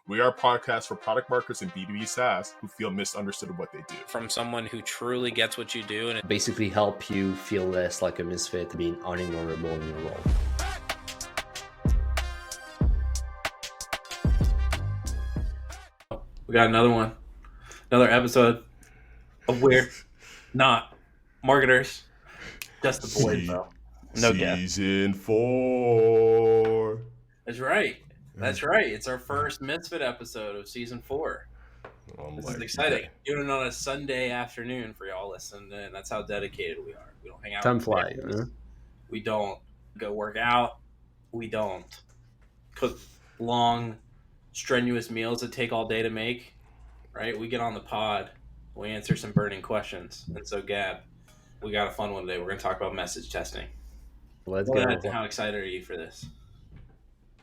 We are a podcast for product marketers and B2B SaaS who feel misunderstood of what they do. From someone who truly gets what you do and basically help you feel less like a misfit, being unignorable in your role. We got another episode of Weird Not Marketers. Just the boys, though. No guest. Season 4. That's right. It's our first Misfit episode of Season 4. This is exciting. Doing it on a Sunday afternoon for y'all listening, and that's how dedicated we are. We don't hang out. Time flies. We don't go work out. We don't cook long, strenuous meals that take all day to make. Right? We get on the pod. We answer some burning questions. And so, Gab, we got a fun one today. We're going to talk about message testing. Let's go. How excited are you for this?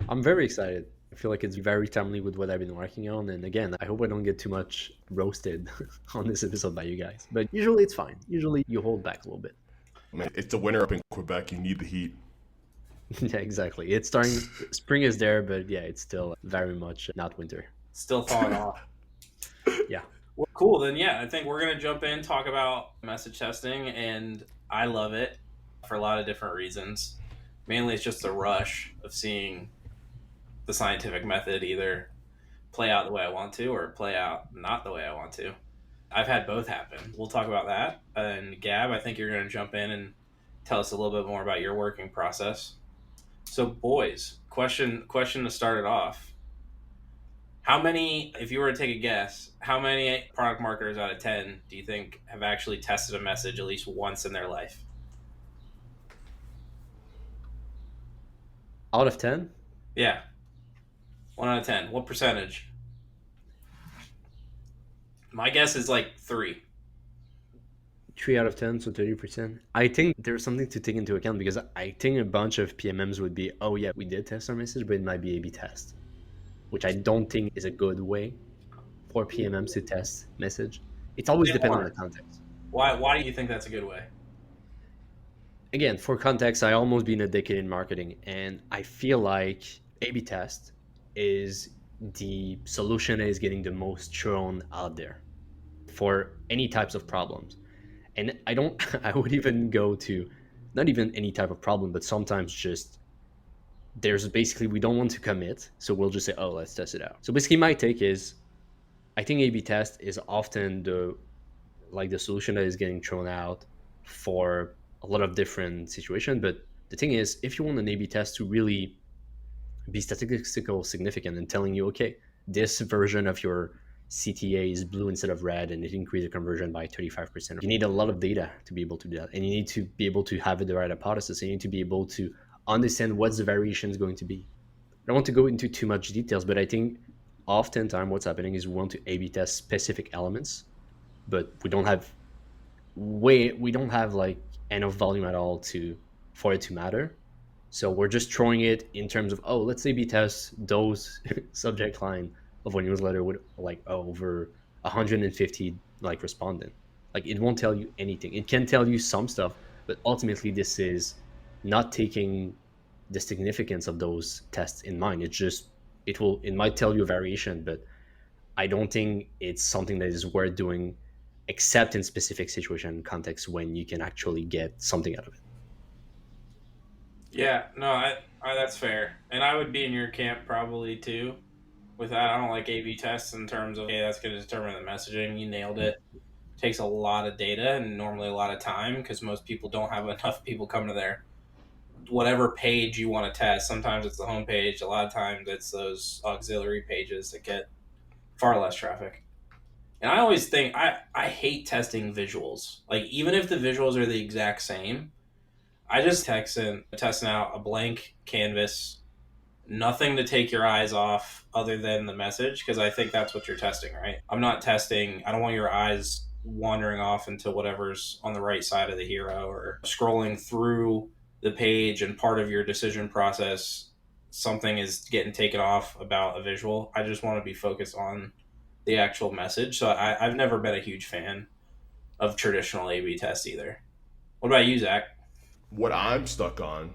I'm very excited. I feel like it's very timely with what I've been working on. And again, I hope I don't get too much roasted on this episode by you guys. But usually it's fine. Usually you hold back a little bit. I mean, it's the winter up in Quebec. You need the heat. Yeah, exactly. It's starting. Spring is there, but yeah, it's still very much not winter. Still thawing off. Yeah. Well, cool. Then, yeah, I think we're going to jump in, talk about message testing. And I love it for a lot of different reasons. Mainly it's just the rush of seeing the scientific method either play out the way I want to or play out not the way I want to. I've had both happen. We'll talk about that. And Gab, I think you're going to jump in and tell us a little bit more about your working process. So boys, question to start it off. How many, if you were to take a guess, how many product marketers out of 10 do you think have actually tested a message at least once in their life? Out of 10? Yeah. 1 out of 10. What percentage? My guess is like 3. 3 out of 10, so 30%. I think there's something to take into account because I think a bunch of PMMs would be, oh yeah, we did test our message, but it might be A/B test, which I don't think is a good way for PMMs to test message. It's always dependent on the context. Why do you think that's a good way? Again, for context, I almost been a decade in marketing, and I feel like A/B test is the solution that is getting the most thrown out there for any types of problems. And I would even go to not even any type of problem, but sometimes just there's basically, we don't want to commit. So we'll just say, oh, let's test it out. So basically my take is, I think A/B test is often the solution that is getting thrown out for a lot of different situations. But the thing is, if you want an A/B test to really be statistical significant and telling you, okay, this version of your CTA is blue instead of red and it increased the conversion by 35%. You need a lot of data to be able to do that. And you need to be able to have the right hypothesis. You need to be able to understand what's the variation is going to be. I don't want to go into too much details, but I think oftentimes what's happening is we want to A/B test specific elements, but we don't have like enough volume at all for it to matter. So we're just throwing it in terms of, oh, let's A/B test those subject line of a newsletter with like over 150 like respondent. Like it won't tell you anything. It can tell you some stuff, but ultimately this is not taking the significance of those tests in mind. It might tell you a variation, but I don't think it's something that is worth doing except in specific situation and context when you can actually get something out of it. Yeah, no, that's fair. And I would be in your camp probably too. With that, I don't like A/B tests in terms of, hey, that's going to determine the messaging. You nailed it. Takes a lot of data and normally a lot of time because most people don't have enough people come to their whatever page you want to test. Sometimes it's the home page. A lot of times it's those auxiliary pages that get far less traffic. And I always think, I hate testing visuals. Like, even if the visuals are the exact same, I just testing out a blank canvas, nothing to take your eyes off other than the message, because I think that's what you're testing, right? I don't want your eyes wandering off into whatever's on the right side of the hero or scrolling through the page and part of your decision process, something is getting taken off about a visual. I just want to be focused on the actual message. So I've never been a huge fan of traditional A/B tests either. What about you, Zach? What I'm stuck on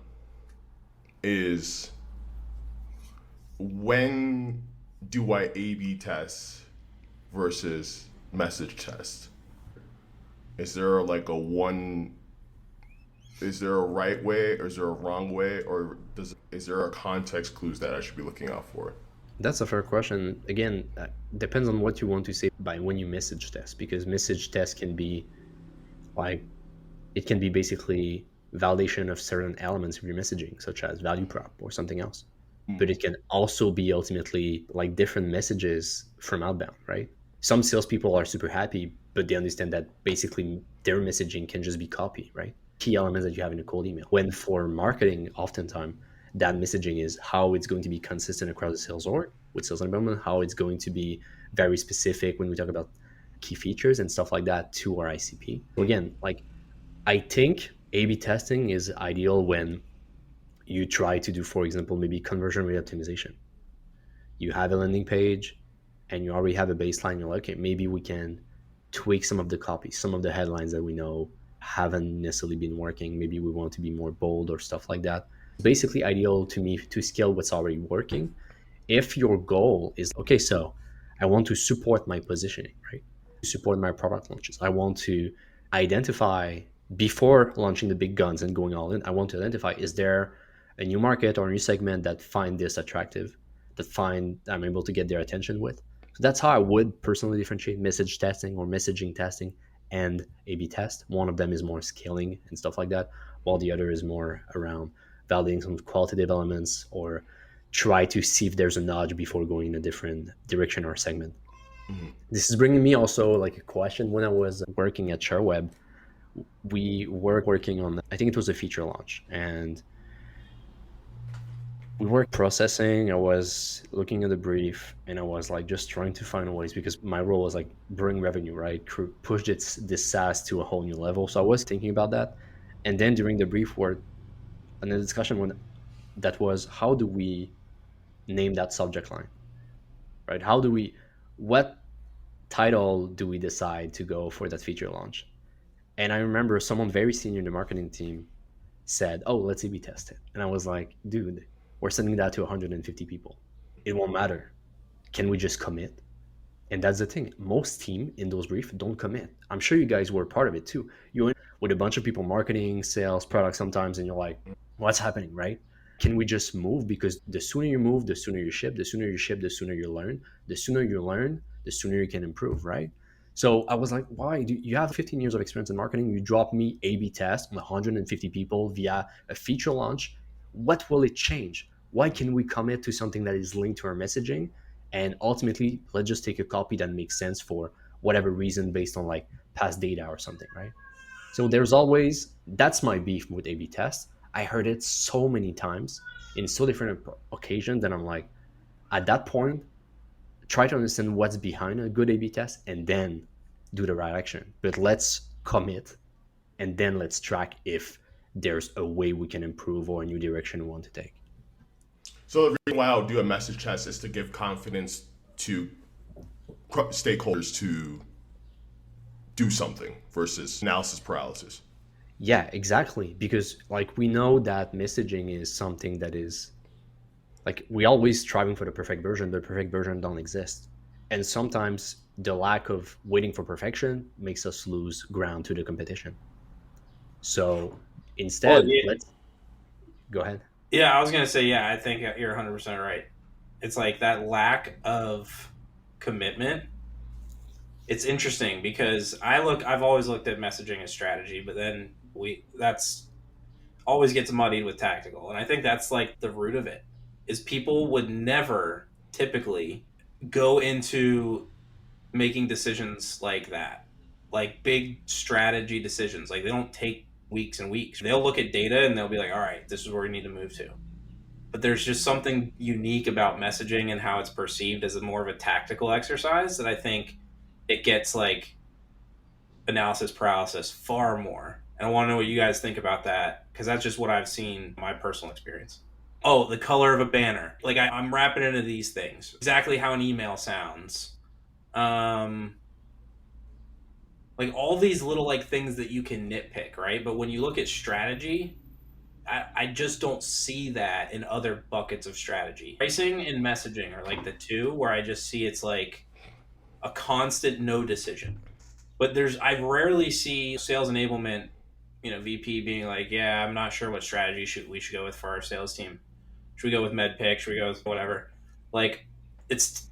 is when do I A/B test versus message test? Is there like a one? Is there a right way, or is there a wrong way, or is there a context clues that I should be looking out for? That's a fair question. Again, depends on what you want to say by when you message test, because message test can be like, it can be basically validation of certain elements of your messaging, such as value prop or something else. But it can also be ultimately like different messages from outbound, right? Some salespeople are super happy, but they understand that basically their messaging can just be copy, right? Key elements that you have in a cold email. When for marketing, oftentimes that messaging is how it's going to be consistent across the sales org with sales enablement, how it's going to be very specific when we talk about key features and stuff like that to our ICP. So again, like I think A/B testing is ideal when you try to do, for example, maybe conversion rate optimization. You have a landing page and you already have a baseline. You're like, okay, maybe we can tweak some of the copies, some of the headlines that we know haven't necessarily been working. Maybe we want to be more bold or stuff like that. It's basically ideal to me to scale what's already working. If your goal is, okay, so I want to support my positioning, right? To support my product launches. I want to identify before launching the big guns and going all in. I want to identify, is there a new market or a new segment that find this attractive, that find I'm able to get their attention with? So that's how I would personally differentiate message testing or messaging testing and A/B test. One of them is more scaling and stuff like that, while the other is more around validating some qualitative elements or try to see if there's a nudge before going in a different direction or segment. Mm-hmm. This is bringing me also like a question. When I was working at ShareWeb, we were working on, I think it was a feature launch, and we were processing. I was looking at the brief and I was like just trying to find ways, because my role was like bring revenue, right? Push this SaaS to a whole new level. So I was thinking about that. And then during the brief word and the discussion when that was, how do we name that subject line, right? What title do we decide to go for that feature launch? And I remember someone very senior in the marketing team said, "Oh, let's A/B test it." And I was like, "Dude, we're sending that to 150 people. It won't matter. Can we just commit?" And that's the thing. Most team in those briefs don't commit. I'm sure you guys were part of it too. You're in with a bunch of people, marketing, sales, product sometimes, and you're like, "What's happening, right? Can we just move?" Because the sooner you move, the sooner you ship. The sooner you ship, the sooner you learn. The sooner you learn, the sooner you can improve, right? So I was like, why? Do you have 15 years of experience in marketing? You drop me A/B test on 150 people via a feature launch. What will it change? Why can we commit to something that is linked to our messaging? And ultimately, let's just take a copy that makes sense for whatever reason based on like past data or something, right? So there's always, that's my beef with A/B tests. I heard it so many times in so different occasions that I'm like, at that point, try to understand what's behind a good A/B test and then do the right action. But let's commit and then let's track if there's a way we can improve or a new direction we want to take. So the reason why I'll do a message test is to give confidence to stakeholders to do something versus analysis paralysis. Yeah, exactly. Because like we know that messaging is something that is like we always striving for the perfect version, but perfect version don't exist. And sometimes the lack of waiting for perfection makes us lose ground to the competition. So Well, instead, yeah, let's go ahead. yeah, I was gonna say, yeah, I think you're 100% right. It's like that lack of commitment. It's interesting because I've always looked at messaging as strategy, but then that's always gets muddied with tactical. And I think that's like the root of it is people would never typically go into making decisions like that. Like big strategy decisions. Like they don't take weeks and weeks. They'll look at data and they'll be like, "All right, this is where we need to move to." But there's just something unique about messaging and how it's perceived as a more of a tactical exercise that I think it gets like analysis paralysis far more. And I want to know what you guys think about that because that's just what I've seen in my personal experience. Oh, the color of a banner. Like I'm wrapping into these things. Exactly how an email sounds. Um, like all these little like things that you can nitpick, right? But when you look at strategy, I just don't see that in other buckets of strategy. Pricing and messaging are like the two where I just see it's like a constant no decision. But I rarely see sales enablement, VP being like, yeah, I'm not sure what strategy we should go with for our sales team. Should we go with MedPick? Should we go with whatever? Like, it's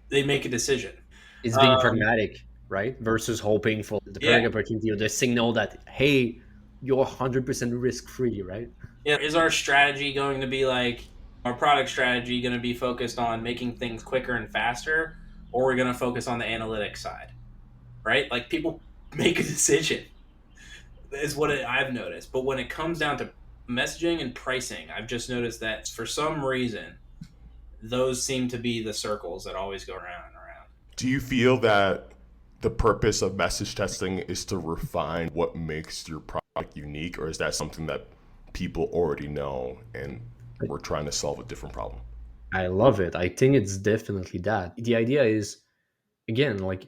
they make a decision. It's being Um, pragmatic, right? Versus hoping for the yeah, perfect opportunity or the signal that, hey, you're 100% risk free, right? yeah. Is our strategy going to be like our product strategy going to be focused on making things quicker and faster, or we're going to focus on the analytics side, right? Like people make a decision is what I've noticed. But when it comes down to messaging and pricing, I've just noticed that for some reason, those seem to be the circles that always go around and around. Do you feel that the purpose of message testing is to refine what makes your product unique, or is that something that people already know and we're trying to solve a different problem? I love it. I think it's definitely that. The idea is, again, like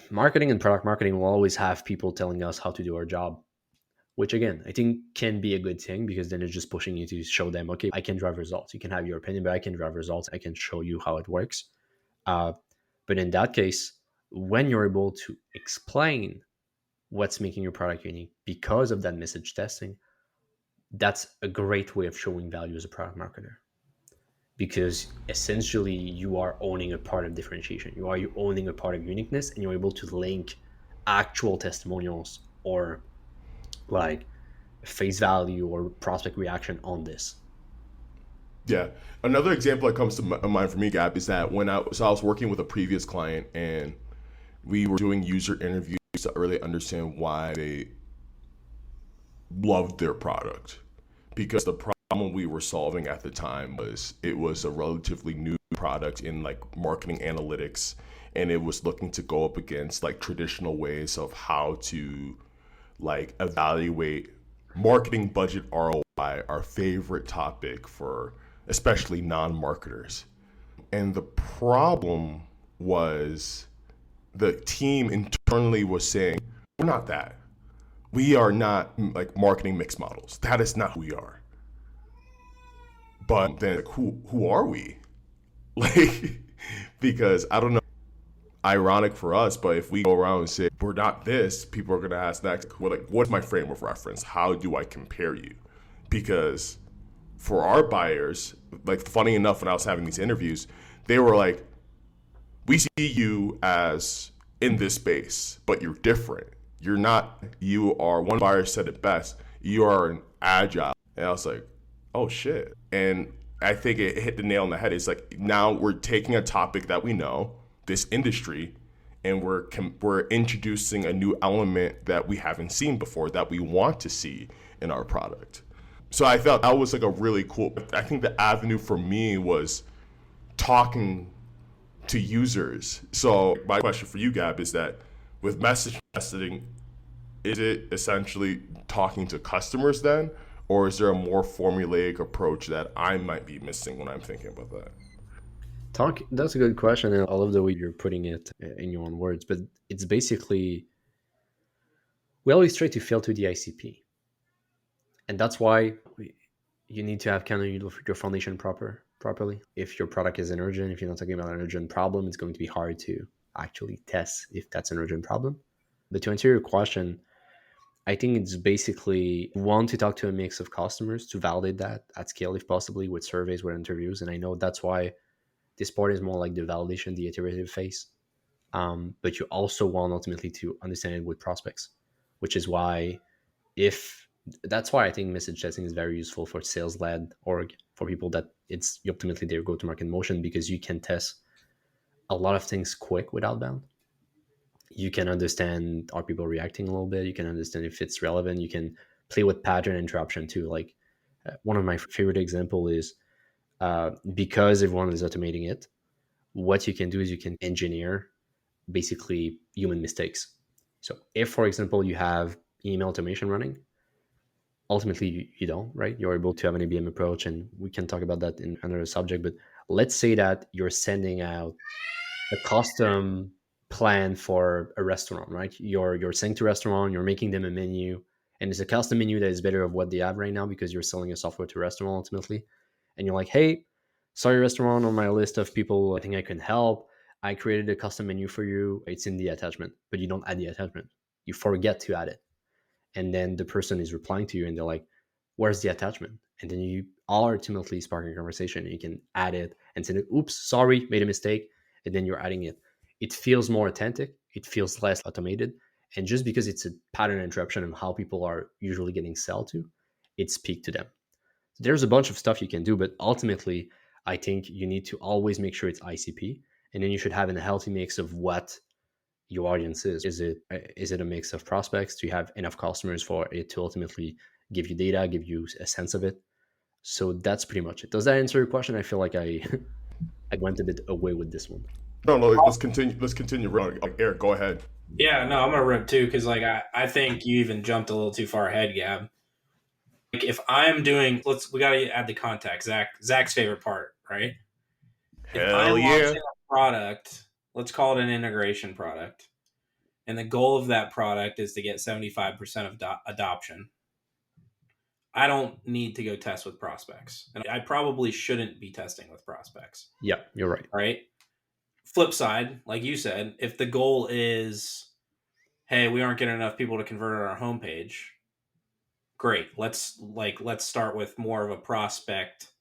marketing and product marketing will always have people telling us how to do our job, which again, I think can be a good thing because then it's just pushing you to show them, okay, I can drive results. You can have your opinion, but I can drive results. I can show you how it works. Uh, but in that case, when you're able to explain what's making your product unique because of that message testing, that's a great way of showing value as a product marketer because essentially you are owning a part of differentiation. You owning a part of uniqueness, and you're able to link actual testimonials or like face value or prospect reaction on this. Yeah. Another example that comes to mind for me, Gab, is that I was working with a previous client and we were doing user interviews to really understand why they loved their product. Because the problem we were solving at the time was it was a relatively new product in like marketing analytics, and it was looking to go up against like traditional ways of how to like evaluate marketing budget ROI, our favorite topic for especially non-marketers. And the problem was the team internally was saying, we're not that. We are not like marketing mix models. That is not who we are. But then like, who are we? Like, because I don't know, ironic for us, but if we go around and say we're not this, people are gonna ask next, well, like, what's my frame of reference? How do I compare you? Because for our buyers, like funny enough, when I was having these interviews, they were like, we see you as in this space, but you're different. You're not, you are, one buyer said it best, you are an agile. And I was like, oh shit. And I think it hit the nail on the head. It's like now we're taking a topic that we know, this industry, and we're introducing a new element that we haven't seen before that we want to see in our product. So I felt that was like a really cool, I think the avenue for me was talking to users. So my question for you, Gab, is that with message testing, is it essentially talking to customers then? Or is there a more formulaic approach that I might be missing when I'm thinking about that? That's a good question, and I love the way you're putting it in your own words. But it's basically we always try to fill to the ICP, and that's why you need to have kind of your foundation properly. If your product is an urgent, if you're not talking about an urgent problem, it's going to be hard to actually test if that's an urgent problem. But to answer your question, I think it's basically one to talk to a mix of customers to validate that at scale, if possibly, with surveys, with interviews. And I know that's why this part is more like the validation, the iterative phase. But you also want ultimately to understand it with prospects, which is why if that's why I think message testing is very useful for sales led org, for people that it's ultimately their go to market motion, because you can test a lot of things quick with outbound. You can understand are people reacting a little bit. You can understand if it's relevant. You can play with pattern interruption too. Like one of my favorite example is because everyone is automating it, what you can do is you can engineer basically human mistakes. So if, for example, you have email automation running, ultimately you don't, right? You're able to have an ABM approach, and we can talk about that in another subject. But let's say that you're sending out a custom plan for a restaurant, right? You're saying to restaurant, you're making them a menu, and it's a custom menu that is better of what they have right now because you're selling a software to a restaurant ultimately, and you're like, hey, sorry restaurant, on my list of people I think I can help, I created a custom menu for you, it's in the attachment, but you don't add the attachment, you forget to add it, and then the person is replying to you and they're like, where's the attachment? And then you are ultimately sparking a conversation and you can add it and say, oops, sorry, made a mistake, and then you're adding it. It feels more authentic, it feels less automated, and just because it's a pattern interruption of how people are usually getting sell to, it speaks to them. So there's a bunch of stuff you can do, but ultimately I think you need to always make sure it's ICP, and then you should have a healthy mix of what your audience is. Is it a mix of prospects? Do you have enough customers for it to ultimately give you data, give you a sense of it? So that's pretty much it. Does that answer your question? I feel like I I went a bit away with this one. No, no. Let's continue. Let's continue. Eric, go ahead. Yeah, no, I'm gonna rip too because like I think you even jumped a little too far ahead, Gab. Like if I'm doing, we gotta add the context. Zach's favorite part, right? If I'm Hell yeah. launching a product, let's call it an integration product, and the goal of that product is to get 75% of adoption. I don't need to go test with prospects, and I probably shouldn't be testing with prospects. Yeah, you're right. Right. Flip side, like you said, if the goal is, hey, we aren't getting enough people to convert on our homepage, great. Let's start with more of a prospect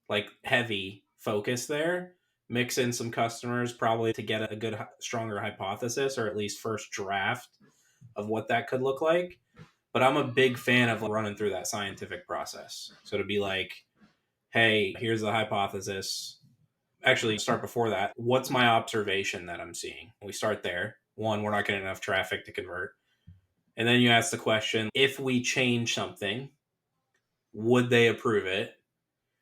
like heavy focus there. Mix in some customers probably to get a good, stronger hypothesis or at least first draft of what that could look like. But I'm a big fan of running through that scientific process. So to be like, hey, here's the hypothesis. Actually, start before that. What's my observation that I'm seeing? We start there. One, we're not getting enough traffic to convert. And then you ask the question, if we change something, would they approve it?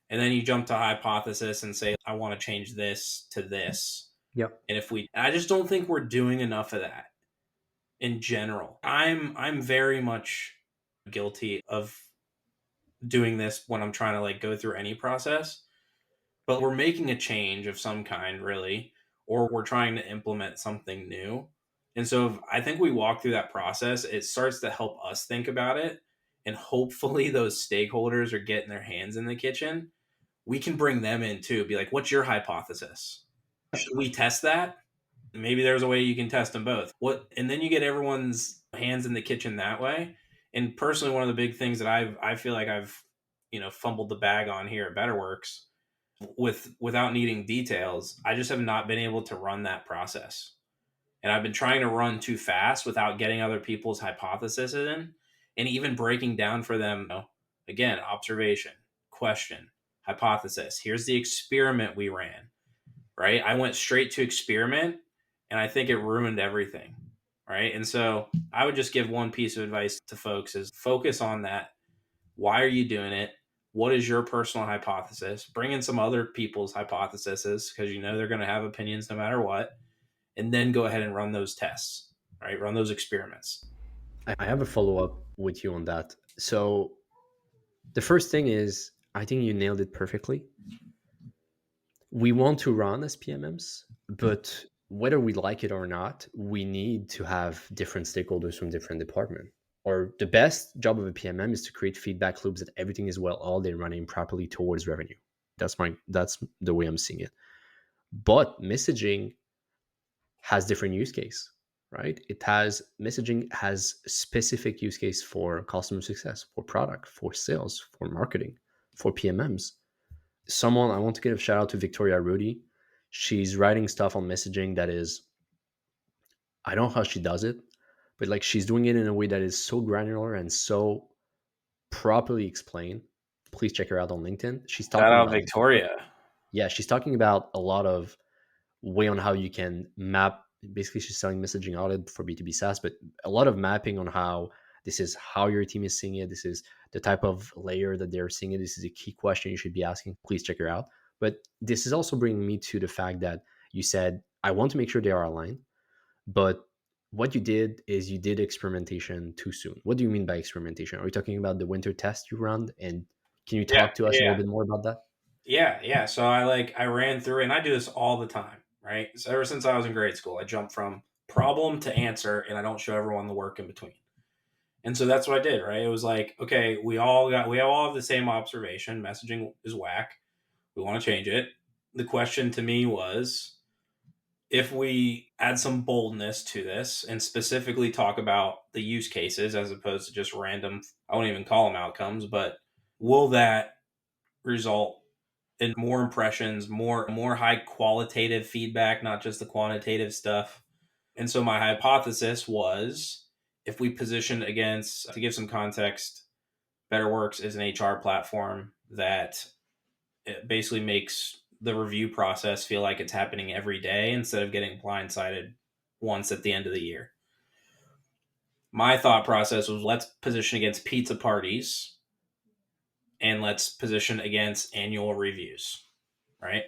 And then you jump to hypothesis and say, I want to change this to this. Yep. And I just don't think we're doing enough of that in general. I'm very much guilty of doing this when I'm trying to like go through any process, but we're making a change of some kind really, or we're trying to implement something new. And so if I think we walk through that process, it starts to help us think about it. And hopefully those stakeholders are getting their hands in the kitchen. We can bring them in too. Be like, what's your hypothesis? Should we test that? Maybe there's a way you can test them both. And then you get everyone's hands in the kitchen that way. And personally, one of the big things that I feel like I've fumbled the bag on here at BetterWorks without needing details, I just have not been able to run that process. And I've been trying to run too fast without getting other people's hypotheses in, and even breaking down for them, again, observation, question, hypothesis. Here's the experiment we ran, right? I went straight to experiment, and I think it ruined everything, right? And so I would just give one piece of advice to folks is focus on that. Why are you doing it? What is your personal hypothesis? Bring in some other people's hypotheses because they're going to have opinions no matter what. And then go ahead and run those tests, right? Run those experiments. I have a follow-up with you on that. So the first thing is, I think you nailed it perfectly. We want to run as PMMs, but whether we like it or not, we need to have different stakeholders from different departments. Or the best job of a PMM is to create feedback loops that everything is well all day running properly towards revenue. That's the way I'm seeing it. But messaging has different use case, right? Messaging has specific use case for customer success, for product, for sales, for marketing, for PMMs. I want to give a shout out to Victoria Rudy. She's writing stuff on messaging that is, I don't know how she does it, but like she's doing it in a way that is so granular and so properly explained. Please check her out on LinkedIn. She's talking Shout out about Victoria. Yeah, she's talking about a lot of way on how you can map. Basically, she's selling messaging audit for B2B SaaS, but a lot of mapping on how this is how your team is seeing it. This is the type of layer that they're seeing it. This is a key question you should be asking. Please check her out. But this is also bringing me to the fact that you said, I want to make sure they are aligned. But what you did is you did experimentation too soon. What do you mean by experimentation? Are you talking about the winter test you run? And can you talk to us a little bit more about that? Yeah. So I ran through, and I do this all the time, right? So ever since I was in grade school, I jump from problem to answer, and I don't show everyone the work in between. And so that's what I did, right? It was like, okay, we all have the same observation. Messaging is whack. We want to change it. The question to me was, if we add some boldness to this and specifically talk about the use cases as opposed to just random, I won't even call them outcomes, but will that result in more impressions, more high qualitative feedback, not just the quantitative stuff? And so my hypothesis was, if we position against, to give some context, BetterWorks is an HR platform that it basically makes the review process feel like it's happening every day instead of getting blindsided once at the end of the year. My thought process was, let's position against pizza parties and let's position against annual reviews, right?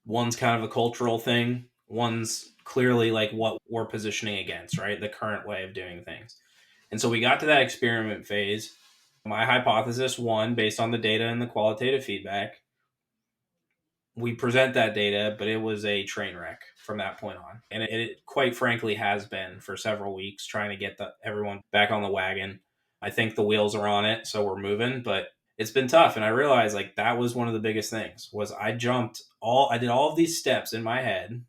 One's kind of a cultural thing. One's clearly like what we're positioning against, right? The current way of doing things. And so we got to that experiment phase. My hypothesis, one, based on the data and the qualitative feedback, we present that data, but it was a train wreck from that point on. And it quite frankly has been for several weeks, trying to get everyone back on the wagon. I think the wheels are on it, so we're moving, but it's been tough. And I realized like that was one of the biggest things, was I did all of these steps in my head,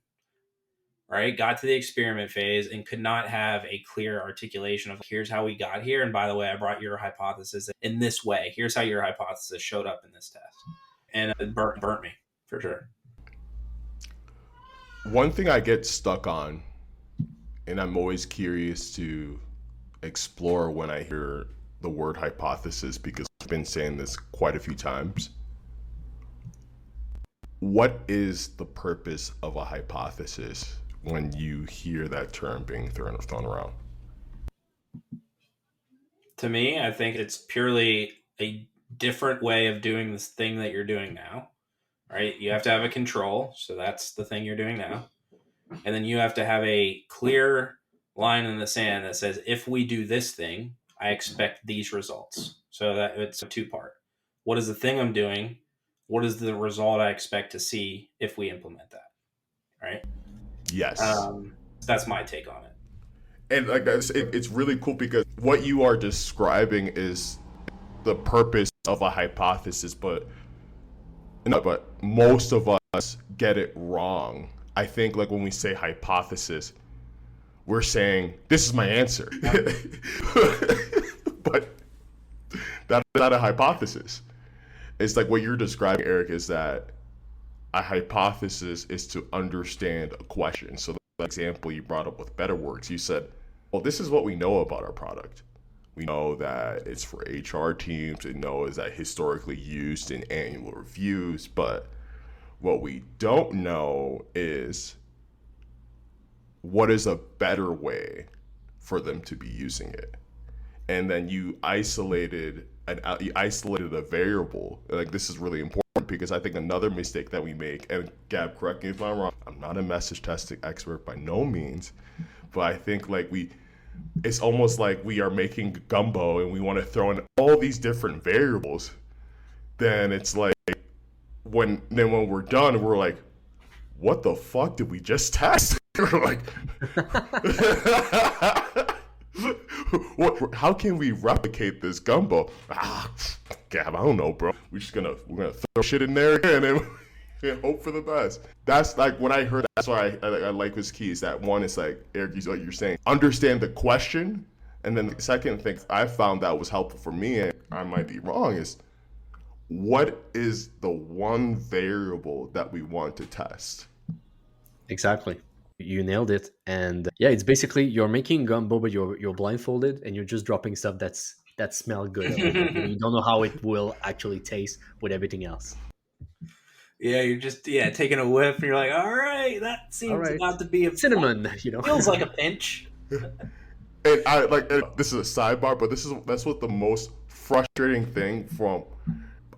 right? Got to the experiment phase and could not have a clear articulation of, here's how we got here. And by the way, I brought your hypothesis in this way. Here's how your hypothesis showed up in this test. And it burnt me. For sure. One thing I get stuck on, and I'm always curious to explore when I hear the word hypothesis, because I've been saying this quite a few times. What is the purpose of a hypothesis when you hear that term being thrown around? To me, I think it's purely a different way of doing this thing that you're doing now. Right? You have to have a control. So that's the thing you're doing now. And then you have to have a clear line in the sand that says, if we do this thing, I expect these results. So that it's a two-part. What is the thing I'm doing? What is the result I expect to see if we implement that? Right? Yes. That's my take on it. And like it's really cool, because what you are describing is the purpose of a hypothesis, but most of us get it wrong. I think like when we say hypothesis, we're saying, this is my answer. But that's not a hypothesis. It's like what you're describing, Eric, is that a hypothesis is to understand a question. So the example you brought up with BetterWorks, you said, well, this is what we know about our product. We know that it's for HR teams. We know is that historically used in annual reviews. But what we don't know is what is a better way for them to be using it. And then you isolated a variable. Like, this is really important, because I think another mistake that we make, and Gab, correct me if I'm wrong, I'm not a message testing expert by no means, but I think like it's almost like we are making Gumbo and we want to throw in all these different variables. Then it's like, when we're done, we're like, what the fuck did we just test? We're like, how can we replicate this Gumbo? Gab, I don't know, bro. We're gonna throw shit in there again and hope for the best. That's like when I heard. That's why I like this key, is that one is like, Eric, what you're saying, understand the question, and then the second thing I found that was helpful for me, and I might be wrong, is what is the one variable that we want to test? Exactly. You nailed it. And yeah, it's basically you're making Gumbo, but you're blindfolded and you're just dropping stuff that smell good. You don't know how it will actually taste with everything else. Yeah, you're just taking a whiff and you're like, all right, that seems about to be a cinnamon, feels like a pinch. And I like, this is a sidebar, but that's what the most frustrating thing from.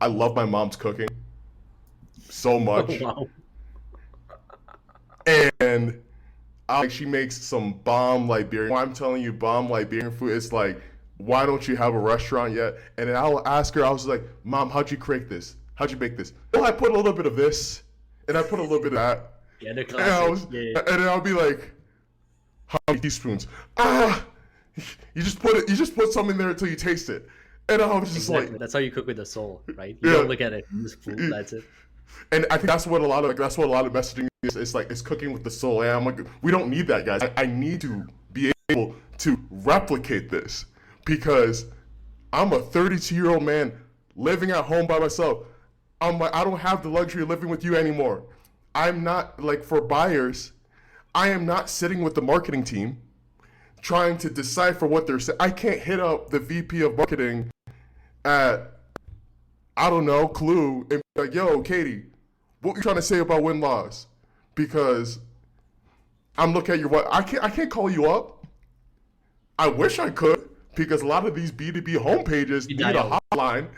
I love my mom's cooking so much. Oh, wow. And she makes some bomb Liberian. I'm telling you, bomb Liberian food. It's like, why don't you have a restaurant yet? And then I'll ask her. I was like, Mom, how'd you create this? How'd you make this? Well, I put a little bit of this, and I put a little bit of that. Yeah, the classic. And then I'll be like, how many teaspoons? You just put it. You just put something there until you taste it. And I was just Exactly. like, That's how you cook with the soul, right? You yeah. don't look at it, just food. That's it. And I think that's what a lot of messaging is. It's like it's cooking with the soul. And I'm like, we don't need that, guys. I need to be able to replicate this because I'm a 32-year-old man living at home by myself. I'm like, I don't have the luxury of living with you anymore. I'm not like for buyers. I am not sitting with the marketing team trying to decipher what they're saying. I can't hit up the VP of marketing at I don't know Clue and be like, "Yo, Katie, what you trying to say about win loss?" Because I'm looking at your what I can't call you up. I wish I could because a lot of these B2B homepages You need a dial. hotline.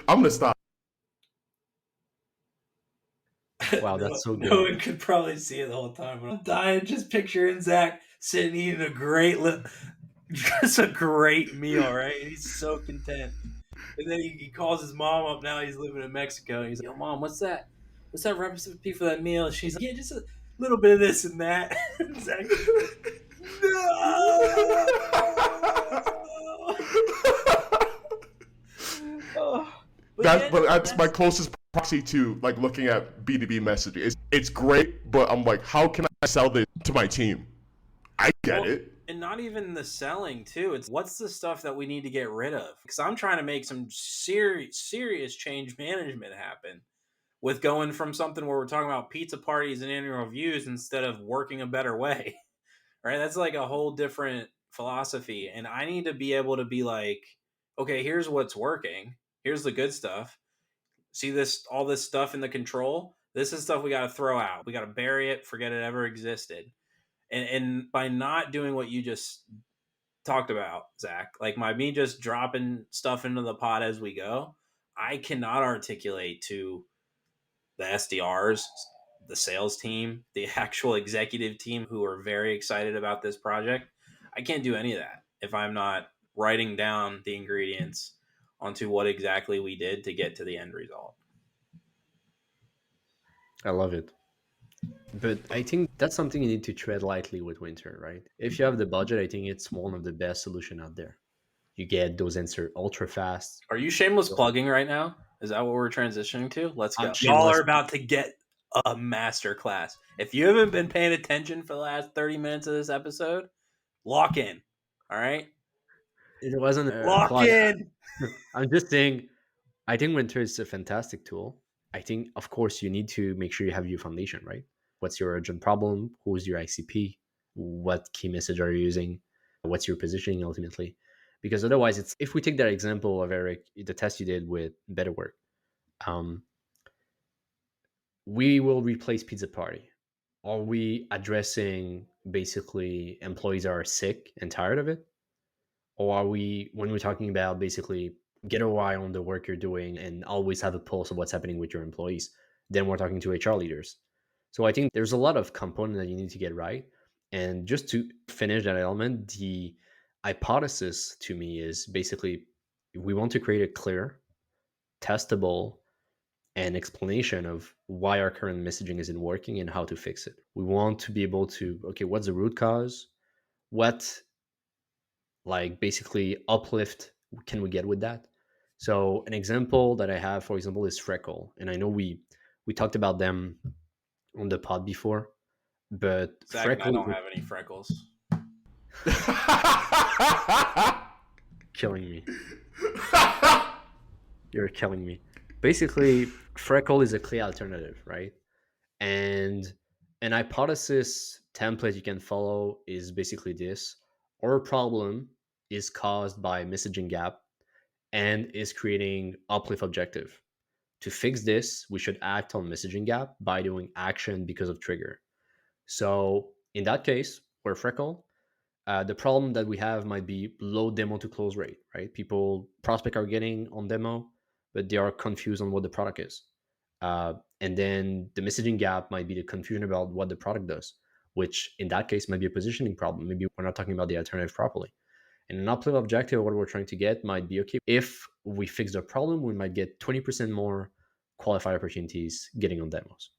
I'm gonna stop. Wow, that's so No good. one could probably see it the whole time. But I'm dying just picturing Zach sitting eating a great, just a great meal, right? And he's so content. And then he calls his mom up. Now he's living in Mexico. And he's like, "Yo, mom, what's that? What's that recipe for that meal?" And she's like, "Yeah, just a little bit of this and that." And Zach's just like, "No." Oh. But that's my closest proxy to like looking at B2B messaging. It's great, but I'm like, how can I sell this to my team? I get it. And not even the selling too. It's what's the stuff that we need to get rid of? Because I'm trying to make some serious change management happen with going from something where we're talking about pizza parties and annual reviews instead of working a better way. Right? That's like a whole different philosophy. And I need to be able to be like, okay, here's what's working. Here's the good stuff. See this, all this stuff in the control. This is stuff we got to throw out. We got to bury it, forget it ever existed. And by not doing what you just talked about, Zach, like me just dropping stuff into the pot as we go, I cannot articulate to the SDRs, the sales team, the actual executive team who are very excited about this project. I can't do any of that if I'm not writing down the ingredients onto what exactly we did to get to the end result. I love it. But I think that's something you need to tread lightly with Winter, right? If you have the budget, I think it's one of the best solution out there. You get those answers ultra fast. Are you shameless plugging right now? Is that what we're transitioning to? Let's go. I'm Y'all shameless. are about to get a master class. If you haven't been paying attention for the last 30 minutes of this episode, lock in. All right? It wasn't a Lock plug. in. I'm just saying, I think Winter is a fantastic tool. I think, of course, you need to make sure you have your foundation, right? What's your urgent problem? Who's your ICP? What key message are you using? What's your positioning ultimately? Because otherwise, it's if we take that example of Eric, the test you did with Better Work, um, we will replace Pizza Party. Are we addressing basically employees are sick and tired of it? Or are we, when we're talking about basically get a eye on the work you're doing and always have a pulse of what's happening with your employees, then we're talking to HR leaders. So I think there's a lot of component that you need to get right. And just to finish that element, the hypothesis to me is basically we want to create a clear, testable, and explanation of why our current messaging isn't working and how to fix it. We want to be able to, okay, what's the root cause? What like basically uplift can we get with that? So an example that I have, for example, is Freckle, and I know we talked about them on the pod before, but Zach and I Freckle don't have any freckles. killing me. You're killing me. Basically, Freckle is a clear alternative, right? And an hypothesis template you can follow is basically this: our problem is caused by messaging gap and is creating uplift objective. To fix this, we should act on messaging gap by doing action because of trigger. So in that case, we're Freckle. The problem that we have might be low demo to close rate, right? People prospect are getting on demo, but they are confused on what the product is. And then the messaging gap might be the confusion about what the product does, which in that case might be a positioning problem. Maybe we're not talking about the alternative properly. And an uplift objective, what we're trying to get might be, okay, if we fix the problem, we might get 20% more qualified opportunities getting on demos.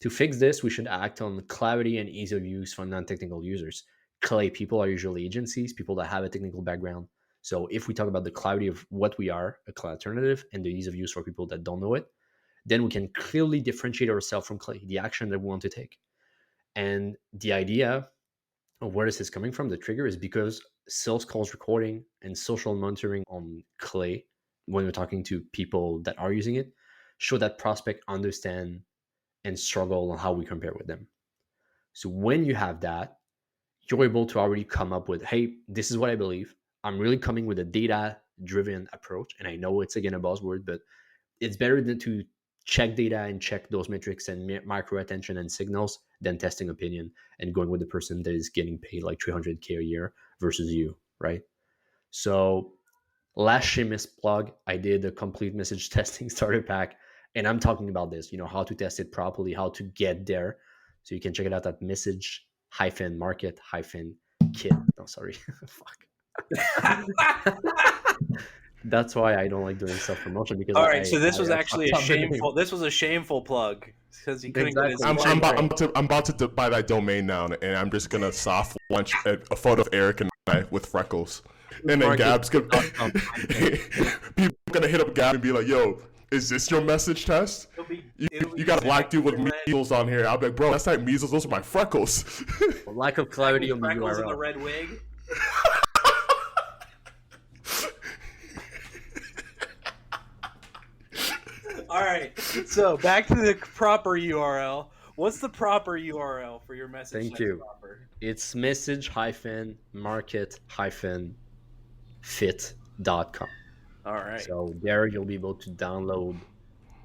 To fix this, we should act on clarity and ease of use for non-technical users. Clay people are usually agencies, people that have a technical background. So if we talk about the clarity of what we are, a Clay alternative, and the ease of use for people that don't know it, then we can clearly differentiate ourselves from Clay, the action that we want to take. And the idea of where this is coming from, the trigger, is because sales calls recording and social monitoring on Clay, when we're talking to people that are using it, show that prospect understand and struggle on how we compare with them. So when you have that, you're able to already come up with, hey, this is what I believe. I'm really coming with a data driven approach. And I know it's again a buzzword, but it's better than to check data and check those metrics and micro attention and signals than testing opinion and going with the person that is getting paid like 300K a year versus you, right? So last shameless plug, I did a complete message testing starter pack, and I'm talking about this, how to test it properly, how to get there. So you can check it out at message market kit. No, sorry. Fuck. That's why I don't like doing self promotion, because All right, so this was I actually a shameful. This was a shameful plug because he couldn't get his. I'm about to buy that domain now, and I'm just gonna soft launch a photo of Eric and I with freckles, and then Gab's gonna people gonna hit up Gab and be like, "Yo, is this your message test? You got a black dude with measles on here." I'll be like, "Bro, that's not measles. Those are my freckles." Lack of clarity on the freckles URL. in the red wig. All right, so back to the proper URL. What's the proper URL for your message? Thank you. Proper? It's message-market-fit.com. All right. So there you'll be able to download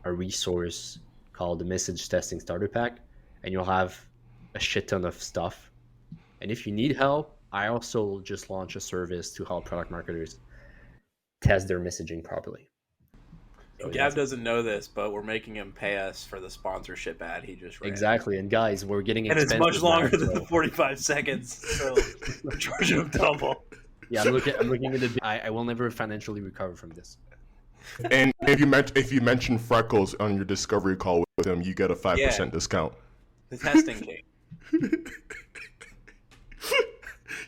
a resource called the Message Testing Starter Pack, and you'll have a shit ton of stuff. And if you need help, I also just launched a service to help product marketers test their messaging properly. So Gab doesn't know this, but we're making him pay us for the sponsorship ad he just ran. Exactly, and guys, we're getting and it's much longer than the 45 seconds, so we're charging him double. Yeah, I'm looking at the. I will never financially recover from this. And if you mention freckles on your discovery call with him, you get a 5% discount. The testing cake.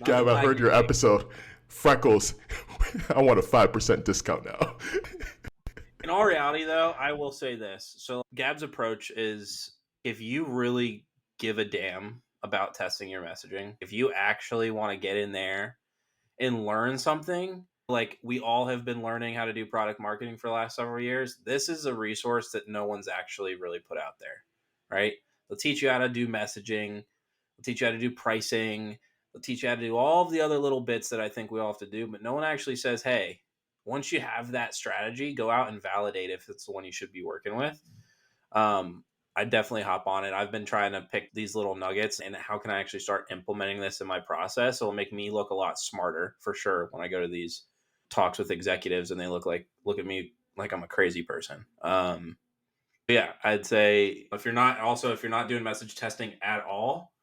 Gab, I heard your episode. Freckles, I want a 5% discount now. In all reality, though, I will say this. So Gab's approach is, if you really give a damn about testing your messaging, if you actually want to get in there and learn something, like we all have been learning how to do product marketing for the last several years, this is a resource that no one's actually really put out there, right? They'll teach you how to do messaging. They'll teach you how to do pricing. They'll teach you how to do all of the other little bits that I think we all have to do, but no one actually says, hey, once you have that strategy, go out and validate if it's the one you should be working with. I definitely hop on it. I've been trying to pick these little nuggets and how can I actually start implementing this in my process. It'll make me look a lot smarter for sure when I go to these talks with executives and they look at me like I'm a crazy person. Yeah, I'd say if you're not doing message testing at all,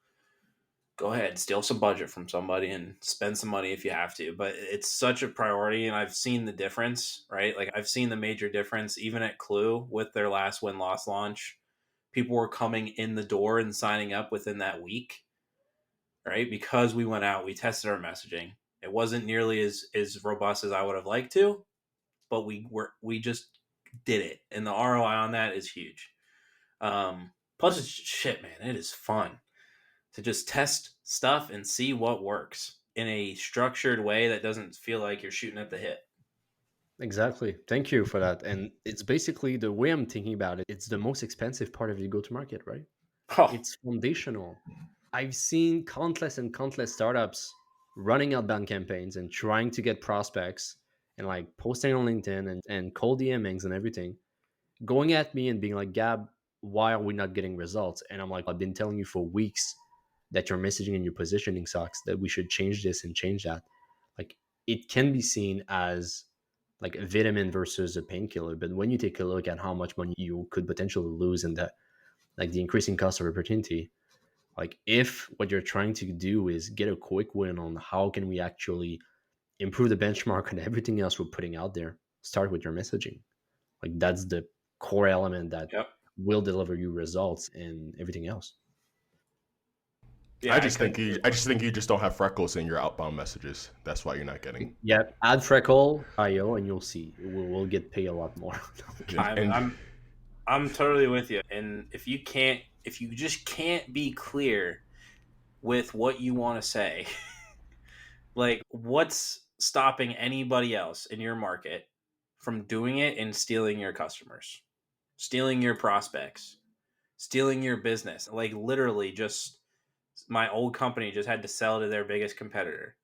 go ahead, steal some budget from somebody and spend some money if you have to. But it's such a priority, and I've seen the difference, right? Like I've seen the major difference even at Clue with their last win-loss launch. People were coming in the door and signing up within that week, right? Because we went out, we tested our messaging. It wasn't nearly as robust as I would have liked to, but we just did it. And the ROI on that is huge. Plus it's shit, man. It is fun to just test stuff and see what works in a structured way that doesn't feel like you're shooting at the hip. Exactly. Thank you for that. And it's basically the way I'm thinking about it. It's the most expensive part of your go-to-market, right? Oh. It's foundational. I've seen countless startups running outbound campaigns and trying to get prospects and like posting on LinkedIn and cold DMings and everything, going at me and being like, Gab, why are we not getting results? And I'm like, I've been telling you for weeks that your messaging and your positioning sucks, that we should change this and change that. Like it can be seen as like a vitamin versus a painkiller, but when you take a look at how much money you could potentially lose and that like the increasing cost of opportunity, like if what you're trying to do is get a quick win on how can we actually improve the benchmark and everything else we're putting out there, start with your messaging. Like that's the core element that will deliver you results and everything else. Yeah, I just think you just don't have freckles in your outbound messages. That's why you're not getting. Yeah, add freckle IO and you'll see. We'll get paid a lot more. I'm totally with you. And if you just can't be clear with what you want to say, like what's stopping anybody else in your market from doing it and stealing your customers, stealing your prospects, stealing your business? Like literally just my old company just had to sell to their biggest competitor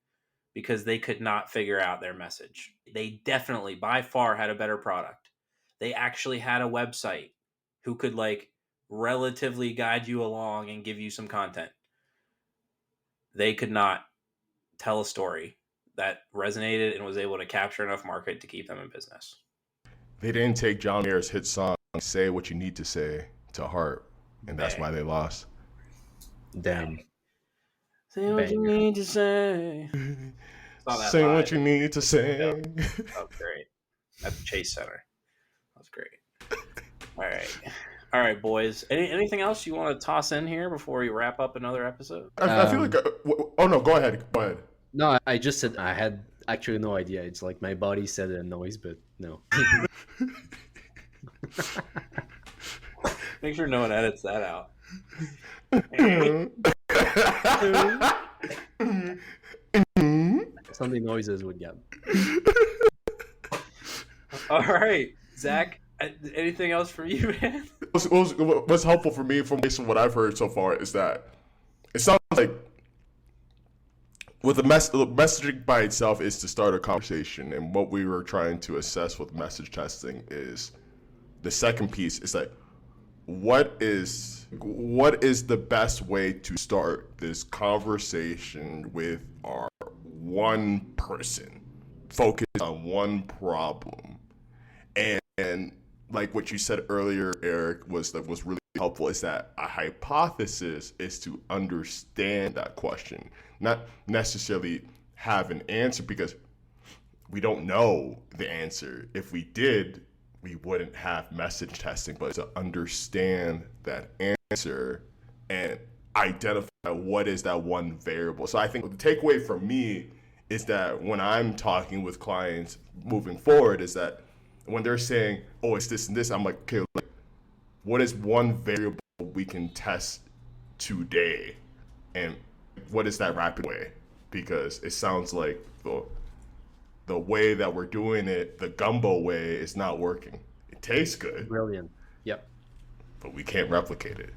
because they could not figure out their message. They definitely by far had a better product. They actually had a website who could like relatively guide you along and give you some content. They could not tell a story that resonated and was able to capture enough market to keep them in business. They didn't take John Mayer's hit song "Say What You Need to Say" to heart, and that's why they lost. Damn. Say what you need to say. Say what you need to say. That was great. At the Chase Center. That was great. All right, boys. Anything else you want to toss in here before we wrap up another episode? I feel like. Oh no, go ahead. No, I just said I had actually no idea. It's like my body said a noise, but no. Make sure no one edits that out. Some of the noises would get. All right, Zach. Anything else from you, man? What's helpful for me, based on what I've heard so far, is that it sounds like with the messaging by itself is to start a conversation, and what we were trying to assess with message testing is the second piece is like what is the best way to start this conversation with our one person, focus on one problem, and like what you said earlier, Eric, was really helpful, is that a hypothesis is to understand that question, not necessarily have an answer, because we don't know the answer. If we did, we wouldn't have message testing, but to understand that answer and identify what is that one variable. So I think the takeaway for me is that when I'm talking with clients moving forward is that when they're saying, oh, it's this and this, I'm like, okay, what is one variable we can test today? And what is that rapid way? Because it sounds like the way that we're doing it, the Gumbo way, is not working. It tastes good. Brilliant. Yep. But we can't replicate it.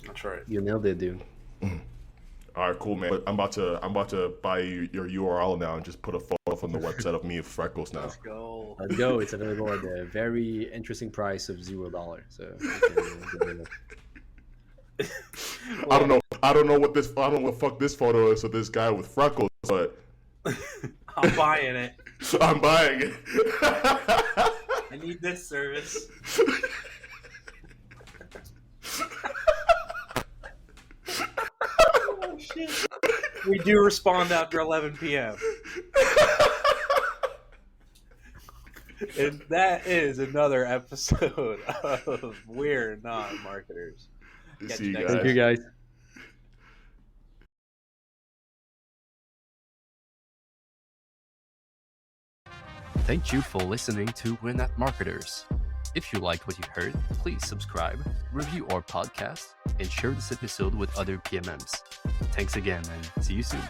That's right. You nailed it, dude. All right, cool, man. But I'm about to buy you your URL now and just put a photo from the website of me with freckles now. Let's go. Let's go. It's available at a very interesting price of $0. So I don't know what the fuck this photo is of this guy with freckles, but I'm buying it. I'm buying it. I need this service. Oh, shit. We do respond after 11 p.m. And that is another episode of We're Not Marketers. See you guys. Thank you, guys. Thank you for listening to We're Not Marketers. If you liked what you heard, please subscribe, review our podcast, and share this episode with other PMMs. Thanks again, and see you soon.